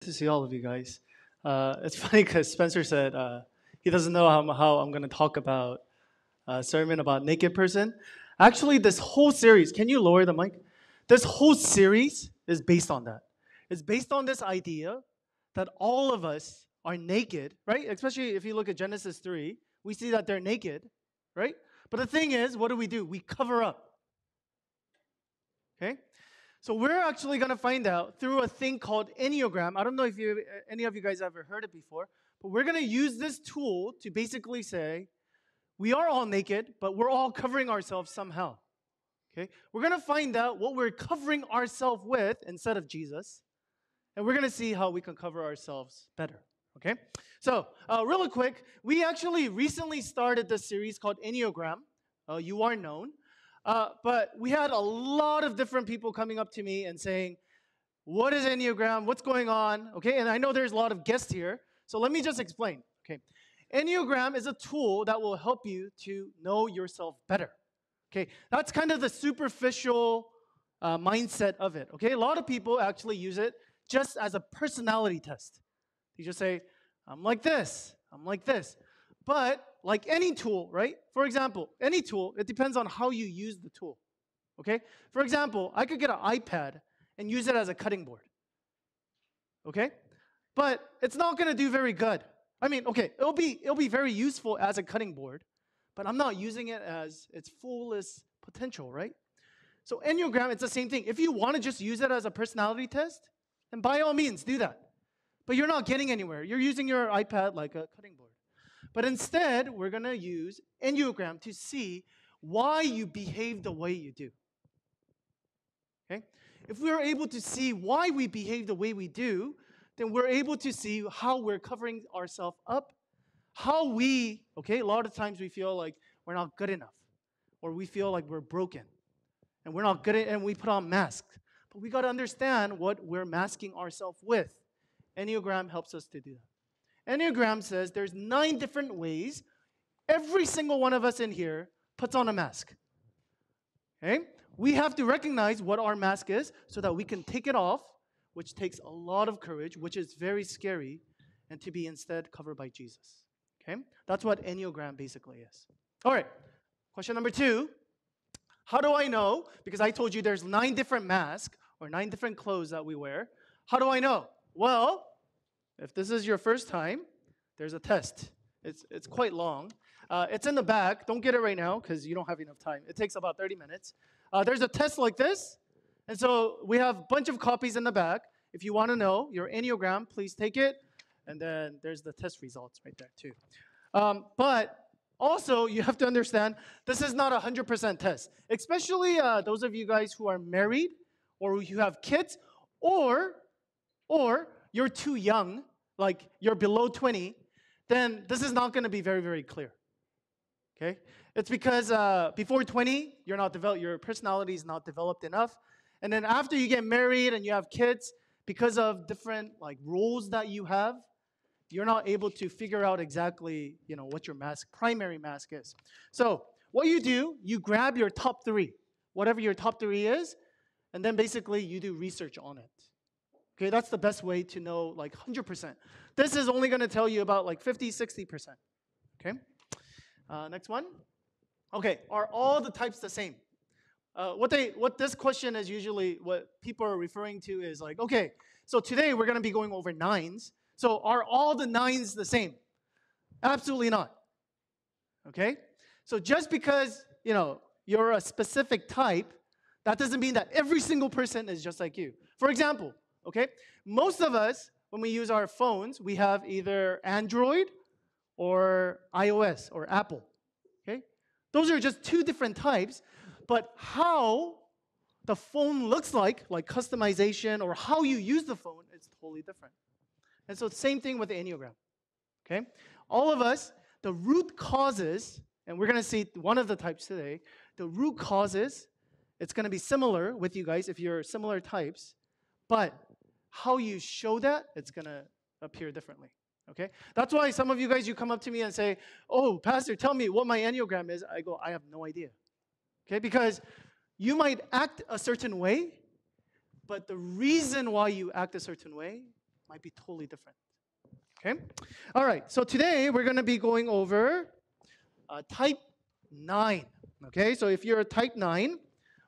to see all of you guys. It's funny because Spencer said he doesn't know how I'm going to talk about a sermon about naked person. Actually, this whole series, can you lower the mic? This whole series is based on that. It's based on this idea that all of us are naked, right? Especially if you look at Genesis 3, we see that they're naked, right? But the thing is, what do? We cover up. Okay? So we're actually going to find out through a thing called Enneagram. I don't know if any of you guys ever heard it before, but we're going to use this tool to basically say we are all naked, but we're all covering ourselves somehow. Okay? We're going to find out what we're covering ourselves with instead of Jesus, and we're going to see how we can cover ourselves better. Okay? So, really quick, we actually recently started this series called Enneagram. You are known. But we had a lot of different people coming up to me and saying, what is Enneagram? What's going on? Okay, and I know there's a lot of guests here, so let me just explain. Okay, Enneagram is a tool that will help you to know yourself better. Okay, that's kind of the superficial mindset of it. Okay, a lot of people actually use it just as a personality test. You just say, I'm like this, I'm like this. But like any tool, right? For example, any tool, it depends on how you use the tool. Okay? For example, I could get an iPad and use it as a cutting board. Okay? But it's not going to do very good. I mean, okay, it'll be very useful as a cutting board, but I'm not using it as its fullest potential, right? So Enneagram, it's the same thing. If you want to just use it as a personality test, then by all means do that. But you're not getting anywhere. You're using your iPad like a cutting board. But instead, we're going to use Enneagram to see why you behave the way you do. Okay? If we're able to see why we behave the way we do, then we're able to see how we're covering ourselves up, how a lot of times we feel like we're not good enough, or we feel like we're broken, and we're not good and we put on masks. But we got to understand what we're masking ourselves with. Enneagram helps us to do that. Enneagram says there's 9 different ways every single one of us in here puts on a mask. Okay? We have to recognize what our mask is so that we can take it off, which takes a lot of courage, which is very scary, and to be instead covered by Jesus. Okay? That's what Enneagram basically is. All right. Question number 2. How do I know? Because I told you there's 9 different masks or 9 different clothes that we wear. How do I know? Well, if this is your first time, there's a test. It's quite long. It's in the back. Don't get it right now because you don't have enough time. It takes about 30 minutes. There's a test like this. And so we have a bunch of copies in the back. If you want to know your Enneagram, please take it. And then there's the test results right there too. But also, you have to understand, this is not a 100% test. Especially those of you guys who are married or you have kids or you're too young, like you're below 20, then this is not going to be very, very clear. Okay? It's because before 20, your personality is not developed enough. And then after you get married and you have kids, because of different roles that you have, you're not able to figure out exactly, what your primary mask is. So what you do, you grab your top 3, whatever your top 3 is, and then basically you do research on it. Okay, that's the best way to know 100%. This is only going to tell you about 50, 60%. Okay, next one. Okay, are all the types the same? What this question is usually what people are referring to is okay, so today we're going to be going over 9s. So are all the 9s the same? Absolutely not. Okay, so just because you're a specific type, that doesn't mean that every single person is just like you. For example. Okay, most of us, when we use our phones, we have either Android or iOS or Apple. Okay, those are just 2 different types, but how the phone looks like customization or how you use the phone, is totally different. And so same thing with the Enneagram. Okay, all of us, the root causes, and we're going to see one of the types today, the root causes, it's going to be similar with you guys if you're similar types, but how you show that, it's going to appear differently, okay? That's why some of you guys, you come up to me and say, oh, Pastor, tell me what my Enneagram is. I go, I have no idea, okay? Because you might act a certain way, but the reason why you act a certain way might be totally different. Okay? All right, so today we're going to be going over type 9. Okay, so if you're a type 9,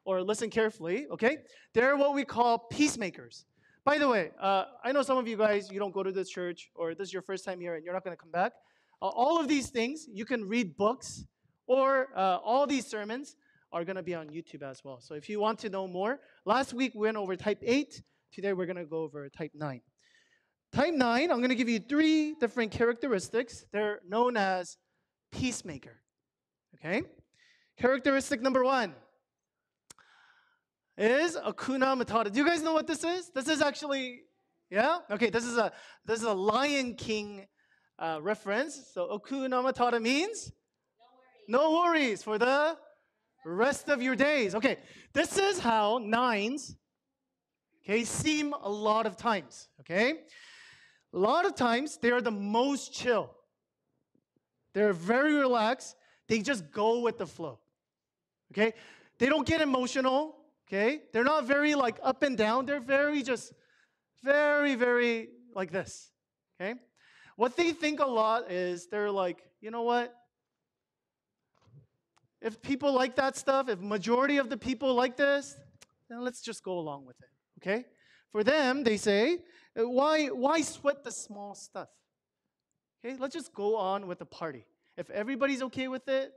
or listen carefully, okay, they're what we call peacemakers. By the way, I know some of you guys, you don't go to this church, or this is your first time here and you're not going to come back. All of these things, you can read books, or all these sermons are going to be on YouTube as well. So if you want to know more, last week we went over type 8. Today we're going to go over type 9. Type 9, I'm going to give you 3 different characteristics. They're known as peacemaker. Okay? Characteristic number 1 is Hakuna Matata. Do you guys know what this is? This is actually, yeah? Okay, this is a Lion King reference. So Hakuna Matata means? No worries for the rest of your days. Okay, this is how 9s, okay, seem a lot of times, okay? A lot of times, they are the most chill. They're very relaxed. They just go with the flow, okay? They don't get emotional, okay? They're not very, like, up and down. They're very like this, okay? What they think a lot is they're like, you know what? If people like that stuff, if majority of the people like this, then let's just go along with it, okay? For them, they say, why sweat the small stuff? Okay, let's just go on with the party. If everybody's okay with it,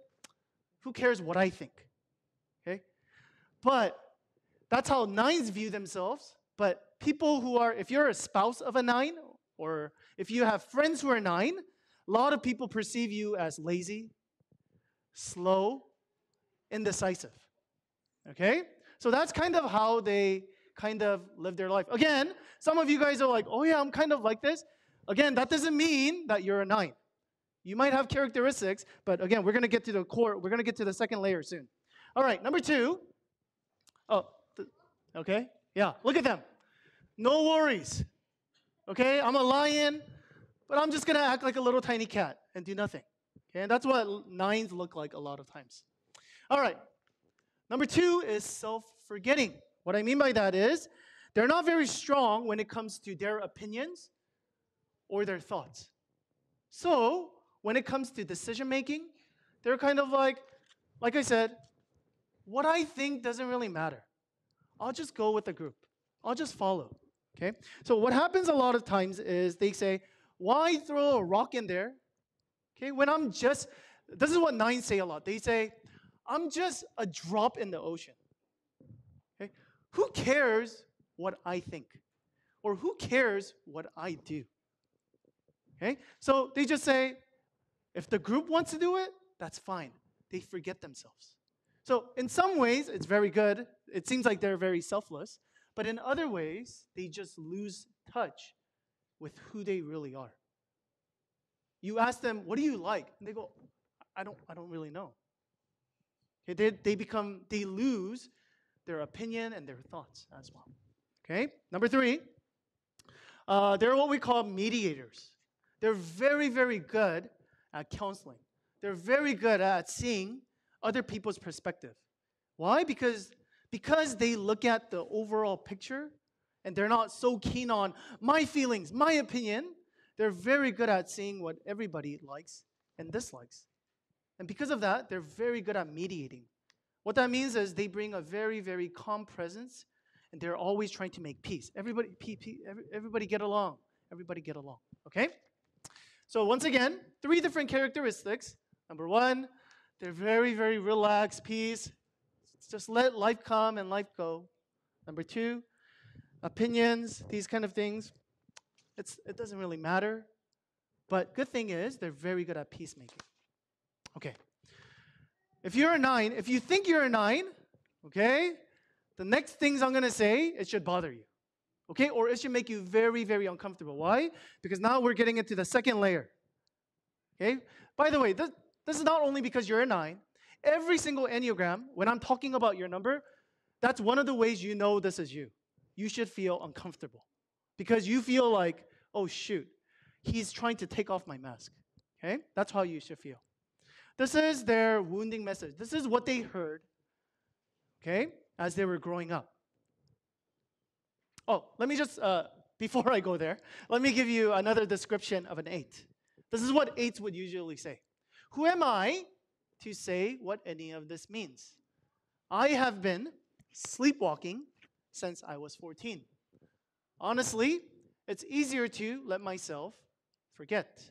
who cares what I think? Okay? But that's how 9s view themselves. But people who are, if you're a spouse of a 9, or if you have friends who are 9, a lot of people perceive you as lazy, slow, indecisive. Okay? So that's kind of how they kind of live their life. Again, some of you guys are like, oh yeah, I'm kind of like this. Again, that doesn't mean that you're a 9. You might have characteristics, but again, we're going to get to the core. We're going to get to the second layer soon. All right, number 2. Oh, okay. Yeah, look at them. No worries. Okay, I'm a lion, but I'm just going to act like a little tiny cat and do nothing. Okay, and that's what 9s look like a lot of times. All right, number 2 is self-forgetting. What I mean by that is they're not very strong when it comes to their opinions or their thoughts. So when it comes to decision-making, they're kind of like I said, what I think doesn't really matter. I'll just go with the group. I'll just follow. Okay? So what happens a lot of times is they say, why throw a rock in there? Okay, when I'm just, this is what 9s say a lot. They say, I'm just a drop in the ocean. Okay? Who cares what I think? Or who cares what I do? Okay? So they just say, if the group wants to do it, that's fine. They forget themselves. So in some ways, it's very good. It seems like they're very selfless. But in other ways, they just lose touch with who they really are. You ask them, what do you like? And they go, I don't really know. Okay, they lose their opinion and their thoughts as well. Okay, number 3, they're what we call mediators. They're very, very good at counseling. They're very good at seeing other people's perspective. Why? Because they look at the overall picture and they're not so keen on my feelings, my opinion. They're very good at seeing what everybody likes and dislikes. And because of that, they're very good at mediating. What that means is they bring a very, very calm presence, and they're always trying to make peace. Everybody get along. Everybody get along. Okay? So once again, 3 different characteristics. Number 1, they're very, very relaxed, peace. Just let life come and life go. Number 2, opinions, these kind of things. It doesn't really matter. But good thing is, they're very good at peacemaking. Okay. If you're a 9, if you think you're a 9, okay, the next things I'm going to say, it should bother you. Okay? Or it should make you very, very uncomfortable. Why? Because now we're getting into the second layer. Okay? By the way, this is not only because you're a 9. Every single Enneagram, when I'm talking about your number, that's one of the ways you know this is you. You should feel uncomfortable. Because you feel like, oh shoot, he's trying to take off my mask. Okay? That's how you should feel. This is their wounding message. This is what they heard, okay, as they were growing up. Oh, let me just before I go there, let me give you another description of an 8. This is what 8s would usually say. Who am I to say what any of this means? I have been sleepwalking since I was 14. Honestly, it's easier to let myself forget.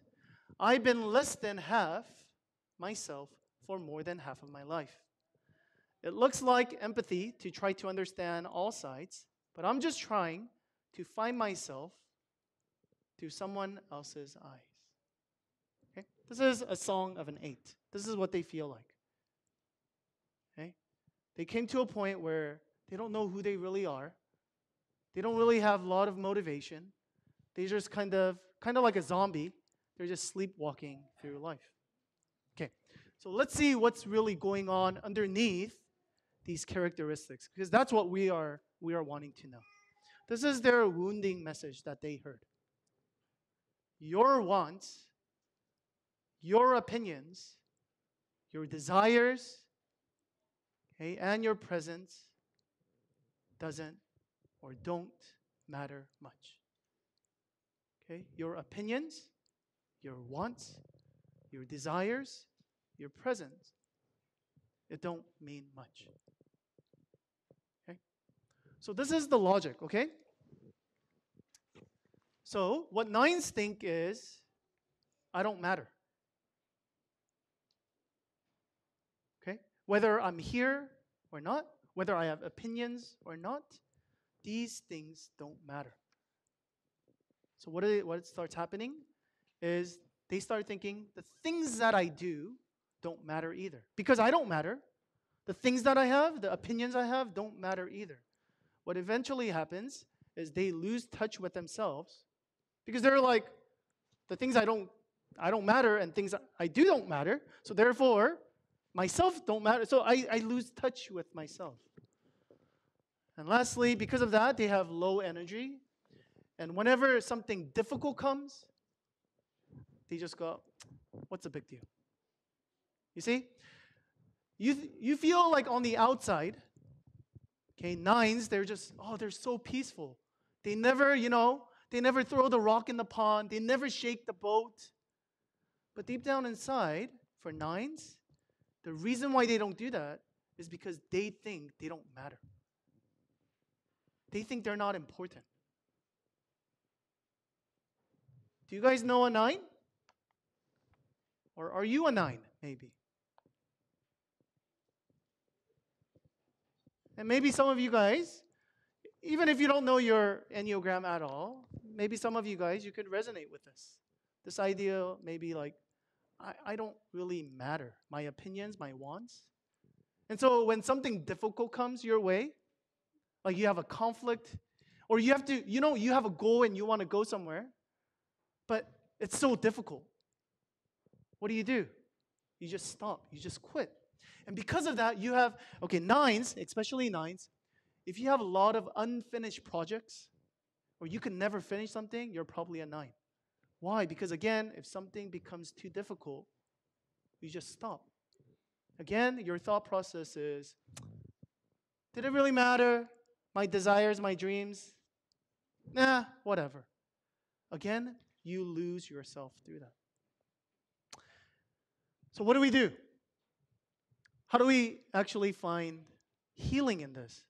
I've been less than half myself for more than half of my life. It looks like empathy to try to understand all sides, but I'm just trying to find myself through someone else's eyes. Okay? This is a song of an 8. This is what they feel like. Okay? They came to a point where they don't know who they really are. They don't really have a lot of motivation. They just kind of like a zombie. They're just sleepwalking through life. Okay, so let's see what's really going on underneath these characteristics, because that's what we are wanting to know. This is their wounding message that they heard. Your wants, your opinions, your desires, okay, and your presence doesn't or don't matter much. Okay? Your opinions, your wants, your desires, your presence, it don't mean much. Okay? So this is the logic, okay? So what 9s think is, I don't matter. Okay? Whether I'm here or not, whether I have opinions or not, these things don't matter. So what starts happening is they start thinking the things that I do don't matter either. Because I don't matter. The things that I have, the opinions I have don't matter either. What eventually happens is they lose touch with themselves because they're like, the things I don't matter and things I do don't matter. So therefore, myself don't matter. So I lose touch with myself. And lastly, because of that, they have low energy. And whenever something difficult comes, they just go, what's the big deal? You see? You feel like on the outside, okay, 9s, they're so peaceful. They never, they never throw the rock in the pond. They never shake the boat. But deep down inside, for 9s, the reason why they don't do that is because they think they don't matter. They think they're not important. Do you guys know a 9? Or are you a 9, maybe? And maybe some of you guys, even if you don't know your Enneagram at all, maybe some of you guys, you could resonate with this. This idea maybe like, I don't really matter. My opinions, my wants. And so when something difficult comes your way, like you have a conflict, or you have to, you have a goal and you want to go somewhere, but it's so difficult. What do? You just stop. You just quit. And because of that, you have, 9s, especially 9s, if you have a lot of unfinished projects, or you can never finish something, you're probably a 9. Why? Because again, if something becomes too difficult, you just stop. Again, your thought process is, did it really matter? My desires, my dreams? Nah, whatever. Again, you lose yourself through that. So what do we do? How do we actually find healing in this?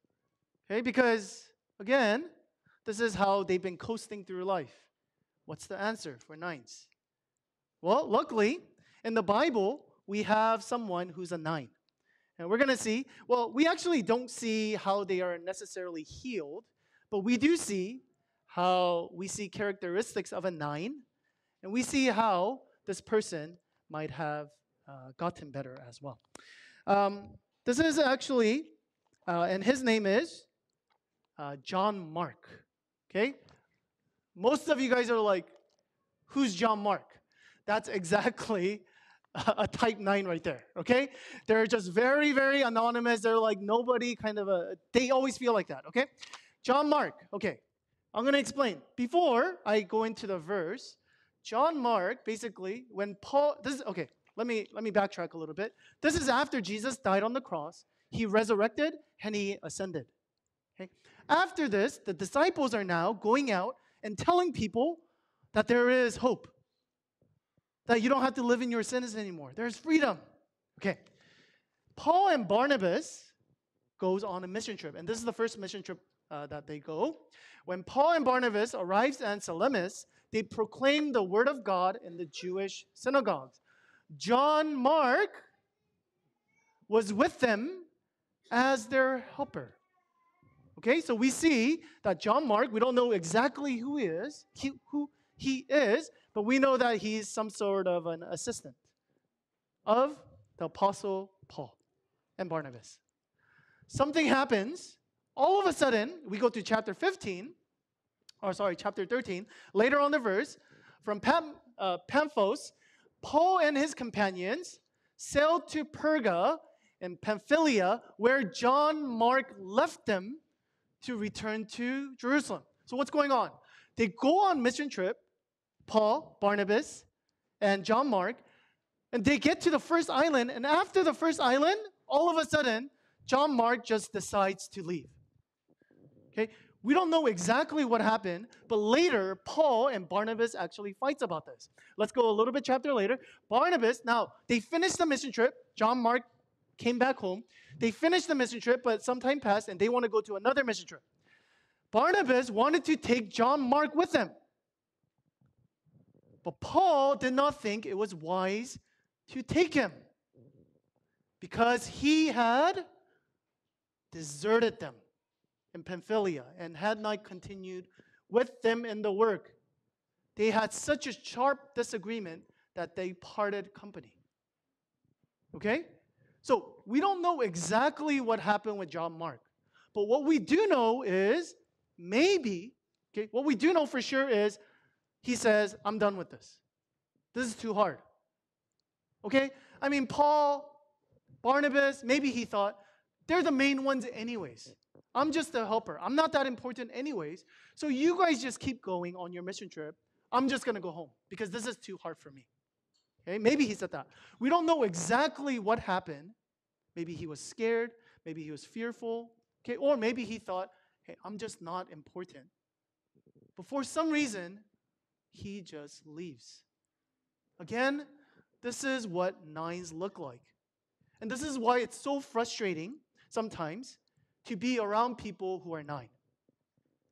Okay, because again, this is how they've been coasting through life. What's the answer for 9s? Well, luckily, in the Bible, we have someone who's a 9. And we're going to see, we actually don't see how they are necessarily healed, but we do see how we see characteristics of a 9, and we see how this person might have gotten better as well. This is actually, and his name is John Mark. Okay? Most of you guys are like, who's John Mark? That's exactly a type 9 right there, okay? They're just very, very anonymous. They're like nobody they always feel like that, okay? John Mark, okay. I'm going to explain. Before I go into the verse, John Mark, basically, when Paul, let me backtrack a little bit. This is after Jesus died on the cross. He resurrected and he ascended. Okay? After this, the disciples are now going out and telling people that there is hope, that you don't have to live in your sins anymore. There's freedom. Okay. Paul and Barnabas goes on a mission trip, and this is the first mission trip that they go. When Paul and Barnabas arrives at Salamis, they proclaim the word of God in the Jewish synagogues. John Mark was with them as their helper. Okay, so we see that John Mark, we don't know exactly who he is, but we know that he's some sort of an assistant of the Apostle Paul and Barnabas. Something happens. All of a sudden, we go to chapter 13. Later on the verse, from Paphos, Paul and his companions sailed to Perga in Pamphylia, where John Mark left them to return to Jerusalem. So what's going on? They go on mission trip, Paul, Barnabas, and John Mark, and they get to the first island, and after the first island, all of a sudden, John Mark just decides to leave. Okay? We don't know exactly what happened, but later, Paul and Barnabas actually fights about this. Let's go a little bit chapter later. Barnabas, now, they finished the mission trip. John Mark came back home. They finished the mission trip, but some time passed, and they want to go to another mission trip. Barnabas wanted to take John Mark with them. But Paul did not think it was wise to take him because he had deserted them in Pamphylia and had not continued with them in the work. They had such a sharp disagreement that they parted company. Okay? So we don't know exactly what happened with John Mark. But what we do know is what we do know for sure is he says, I'm done with this. This is too hard. Okay? I mean, Paul, Barnabas, maybe he thought, they're the main ones anyways. I'm just a helper. I'm not that important anyways. So you guys just keep going on your mission trip. I'm just going to go home because this is too hard for me. Okay? Maybe he said that. We don't know exactly what happened. Maybe he was scared. Maybe he was fearful. Okay? Or maybe he thought, hey, I'm just not important. But for some reason, he just leaves. Again, this is what nines look like. And this is why it's so frustrating sometimes to be around people who are 9.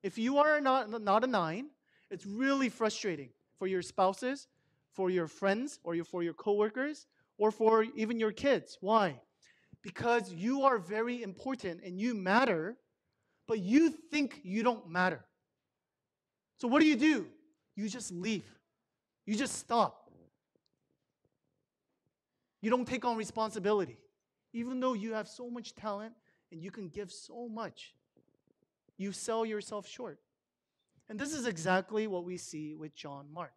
If you are not a 9, it's really frustrating for your spouses, for your friends, or for your coworkers, or for even your kids. Why? Because you are very important and you matter, but you think you don't matter. So what do? You just leave. You just stop. You don't take on responsibility. Even though you have so much talent and you can give so much, you sell yourself short. And this is exactly what we see with John Mark.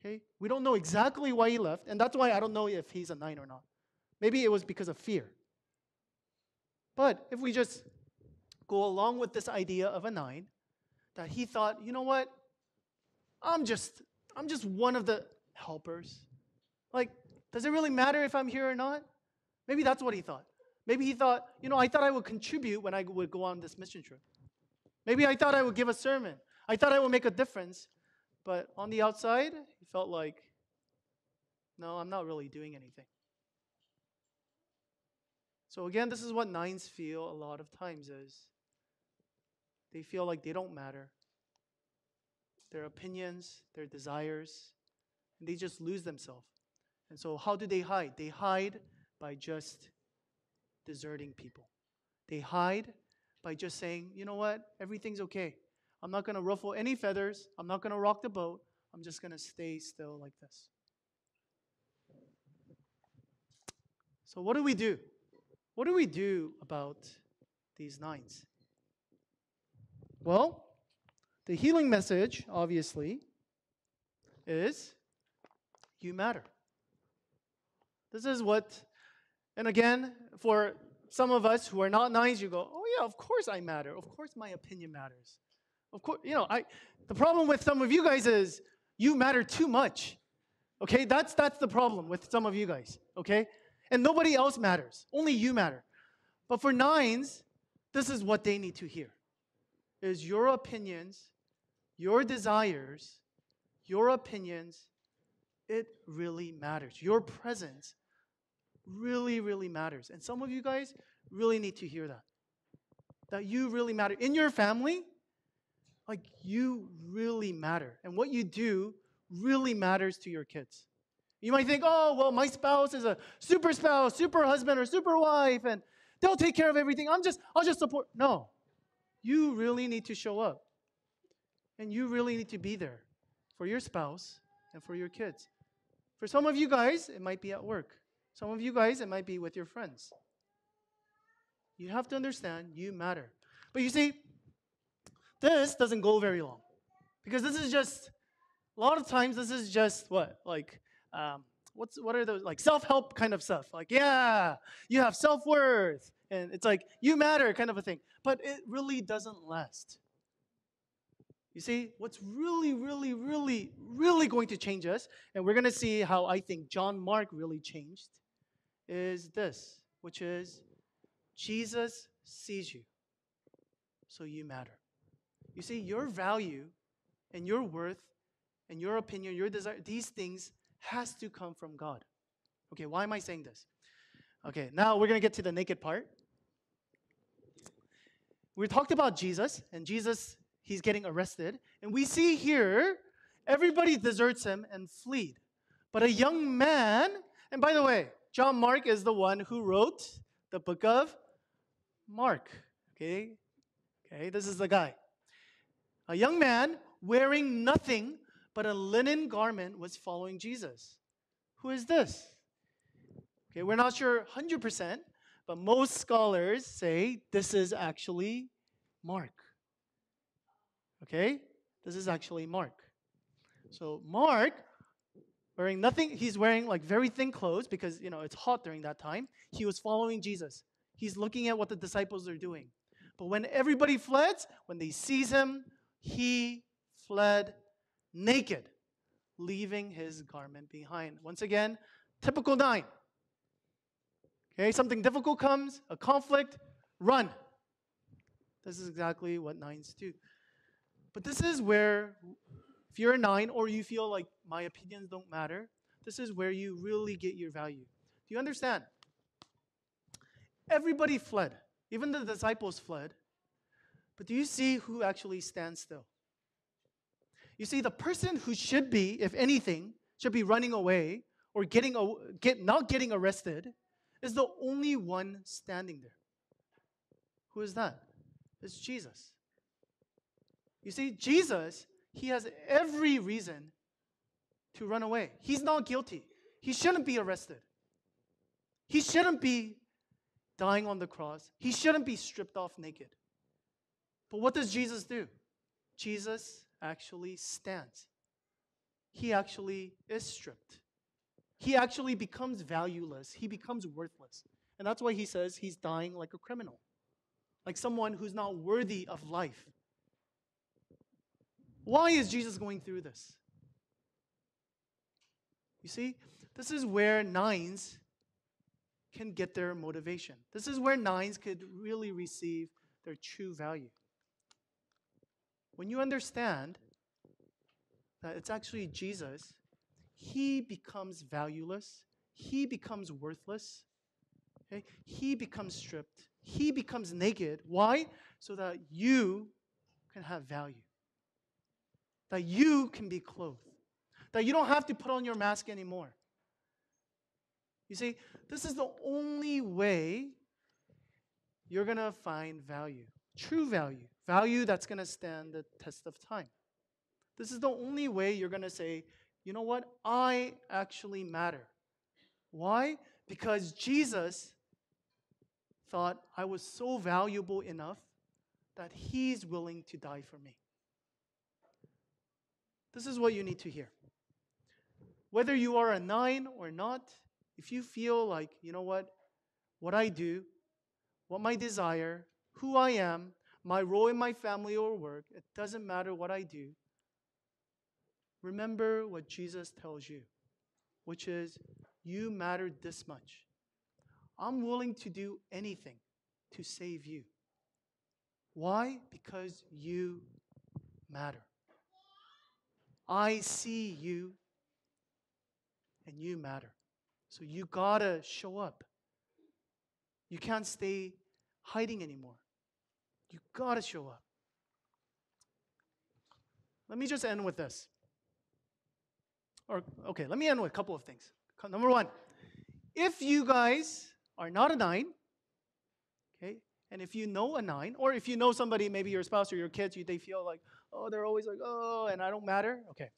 Okay? We don't know exactly why he left, and that's why I don't know if he's a 9 or not. Maybe it was because of fear. But if we just go along with this idea of a 9, that he thought, you know what? I'm just one of the helpers. Like, does it really matter if I'm here or not? Maybe that's what he thought. Maybe he thought, I thought I would contribute when I would go on this mission trip. Maybe I thought I would give a sermon. I thought I would make a difference. But on the outside, he felt like, no, I'm not really doing anything. So again, this is what 9s feel a lot of times is they feel like they don't matter. Their opinions, their desires, and they just lose themselves. And so how do they hide? They hide by just deserting people. They hide by just saying, you know what? Everything's okay. I'm not going to ruffle any feathers. I'm not going to rock the boat. I'm just going to stay still like this. So what do we do? What do we do about these 9s? Well, the healing message, obviously, is you matter. This is what, and again, for some of us who are not 9s, you go, oh yeah, of course I matter. Of course my opinion matters. Of course, the problem with some of you guys is you matter too much. Okay, that's the problem with some of you guys. Okay, and nobody else matters. Only you matter. But for 9s, this is what they need to hear: is your opinions your desires, your opinions, it really matters. Your presence really, really matters. And some of you guys really need to hear that. That you really matter. In your family, like you really matter. And what you do really matters to your kids. You might think, oh, well, my spouse is a super spouse, super husband, or super wife, and they'll take care of everything. I'll just support. No. You really need to show up. And you really need to be there for your spouse and for your kids. For some of you guys, it might be at work. Some of you guys, it might be with your friends. You have to understand you matter. But you see, this doesn't go very long. Because this is just, a lot of times, this is just what? Like, what are those, like self-help kind of stuff. Like, yeah, you have self-worth. And it's like, you matter kind of a thing. But it really doesn't last. You see, what's really, really, really, really going to change us, and we're going to see how I think John Mark really changed, is this, which is Jesus sees you, so you matter. You see, your value and your worth and your opinion, your desire, these things has to come from God. Okay, why am I saying this? Okay, now we're going to get to the naked part. We talked about Jesus, and Jesus, he's getting arrested. And we see here, everybody deserts him and fleed. But a young man, and by the way, John Mark is the one who wrote the book of Mark. Okay, this is the guy. A young man wearing nothing but a linen garment was following Jesus. Who is this? Okay, we're not sure 100%, but most scholars say this is actually Mark. Okay? This is actually Mark. So Mark, wearing nothing, he's wearing like very thin clothes because, it's hot during that time. He was following Jesus. He's looking at what the disciples are doing. But when everybody fled, when they seize him, he fled naked, leaving his garment behind. Once again, typical 9. Okay, something difficult comes, a conflict, run. This is exactly what 9s do. But this is where, if you're a 9 or you feel like my opinions don't matter, this is where you really get your value. Do you understand? Everybody fled. Even the disciples fled. But do you see who actually stands still? You see, the person who should be, if anything, should be running away or not getting arrested is the only one standing there. Who is that? It's Jesus. You see, Jesus, he has every reason to run away. He's not guilty. He shouldn't be arrested. He shouldn't be dying on the cross. He shouldn't be stripped off naked. But what does Jesus do? Jesus actually stands. He actually is stripped. He actually becomes valueless. He becomes worthless. And that's why he says he's dying like a criminal, like someone who's not worthy of life. Why is Jesus going through this? You see, this is where 9s can get their motivation. This is where 9s could really receive their true value. When you understand that it's actually Jesus, he becomes valueless, he becomes worthless, okay? He becomes stripped, he becomes naked. Why? So that you can have value, that you can be clothed, that you don't have to put on your mask anymore. You see, this is the only way you're going to find value, true value, value that's going to stand the test of time. This is the only way you're going to say, you know what, I actually matter. Why? Because Jesus thought I was so valuable enough that he's willing to die for me. This is what you need to hear. Whether you are a 9 or not, if you feel like, you know what I do, what my desire, who I am, my role in my family or work, it doesn't matter what I do. Remember what Jesus tells you, which is, you matter this much. I'm willing to do anything to save you. Why? Because you matter. I see you and you matter. So you gotta show up. You can't stay hiding anymore. You gotta show up. Let me just end with this. Let me end with a couple of things. Number one, if you guys are not a 9, okay, and if you know a 9, or if you know somebody, maybe your spouse or your kids, they feel like, oh, they're always like, oh, and I don't matter. Okay.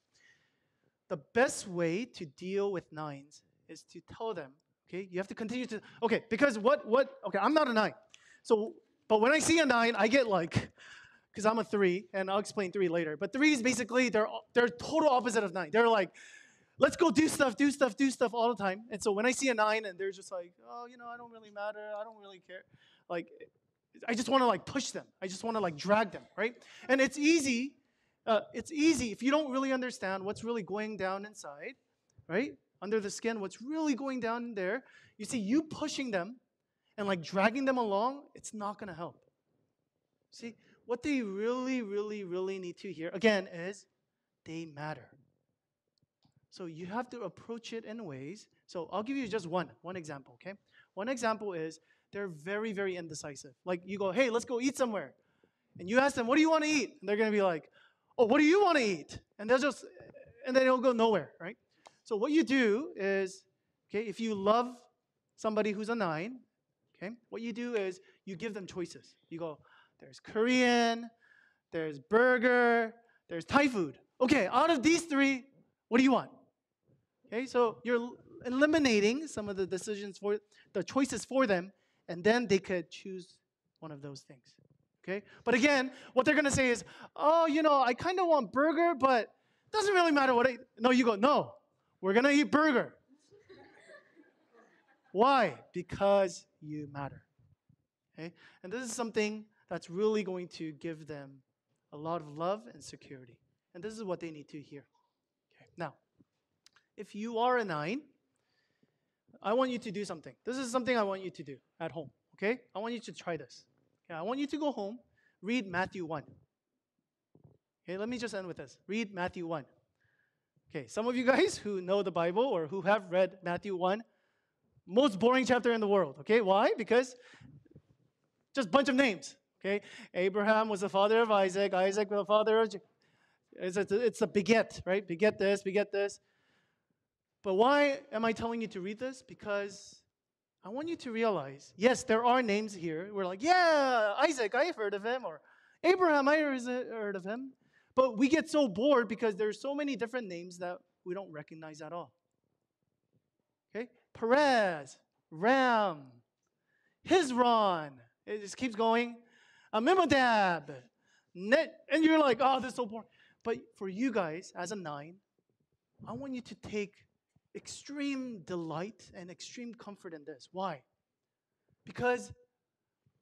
The best way to deal with 9s is to tell them, okay, you have to continue to, okay, because okay, I'm not a 9. So, but when I see a 9, I get like, because I'm a 3, and I'll explain 3 later. But 3s basically, they're total opposite of 9. They're like, let's go do stuff all the time. And so when I see a 9 and they're just like, oh, I don't really matter. I don't really care. Like, I just want to like push them. I just want to like drag them, right? And it's easy. It's easy if you don't really understand what's really going down inside, right? Under the skin, what's really going down in there. You see, you pushing them and like dragging them along, it's not going to help. See, what they really, really, really need to hear, again, is they matter. So you have to approach it in ways. So I'll give you just one example, okay? One example is they're very, very indecisive. Like you go, hey, let's go eat somewhere. And you ask them, what do you want to eat? And they're going to be like, oh, what do you want to eat? And then they'll go nowhere, right? So what you do is, okay, if you love somebody who's a 9, okay, what you do is you give them choices. You go, there's Korean, there's burger, there's Thai food. Okay, out of these 3, what do you want? Okay, so you're eliminating some of the choices for them, and then they could choose one of those things. Okay, but again, what they're gonna say is, oh, I kind of want burger, but it doesn't really matter what I. No, you go, no, we're gonna eat burger. Why? Because you matter. Okay, and this is something that's really going to give them a lot of love and security, and this is what they need to hear. Okay, now. If you are a 9, I want you to do something. This is something I want you to do at home, okay? I want you to try this. Okay, I want you to go home, read Matthew 1. Okay, let me just end with this. Read Matthew 1. Okay, some of you guys who know the Bible or who have read Matthew 1, most boring chapter in the world, okay? Why? Because just a bunch of names, okay? Abraham was the father of Isaac, Isaac was the father of Jacob. It's a beget, right? Beget this, beget this. But why am I telling you to read this? Because I want you to realize, yes, there are names here. We're like, yeah, Isaac, I've heard of him, or Abraham, I heard of him. But we get so bored because there's so many different names that we don't recognize at all. Okay? Perez, Ram, Hezron. It just keeps going. Amimadab. And you're like, oh, this is so boring. But for you guys, as a 9, I want you to take extreme delight and extreme comfort in this. Why? Because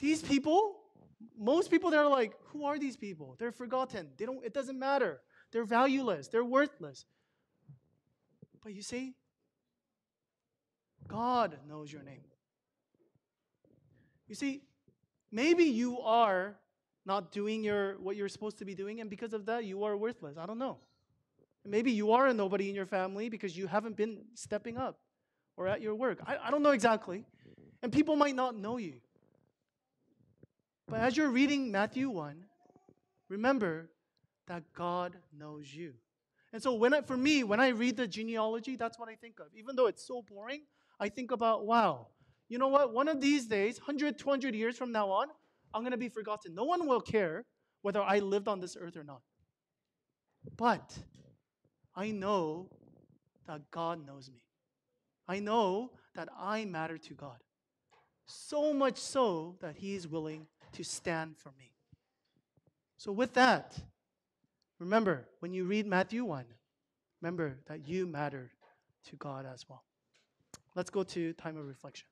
these people, most people, they're like, who are these people? They're forgotten. It doesn't matter. They're valueless. They're worthless. But you see, God knows your name. You see, maybe you are not doing what you're supposed to be doing, and because of that, you are worthless. I don't know. Maybe you are a nobody in your family because you haven't been stepping up or at your work. I don't know exactly. And people might not know you. But as you're reading Matthew 1, remember that God knows you. And so when I read the genealogy, that's what I think of. Even though it's so boring, I think about, wow, you know what? One of these days, 100, 200 years from now on, I'm going to be forgotten. No one will care whether I lived on this earth or not. But I know that God knows me. I know that I matter to God. So much so that He is willing to stand for me. So with that, remember, when you read Matthew 1, remember that you matter to God as well. Let's go to time of reflection.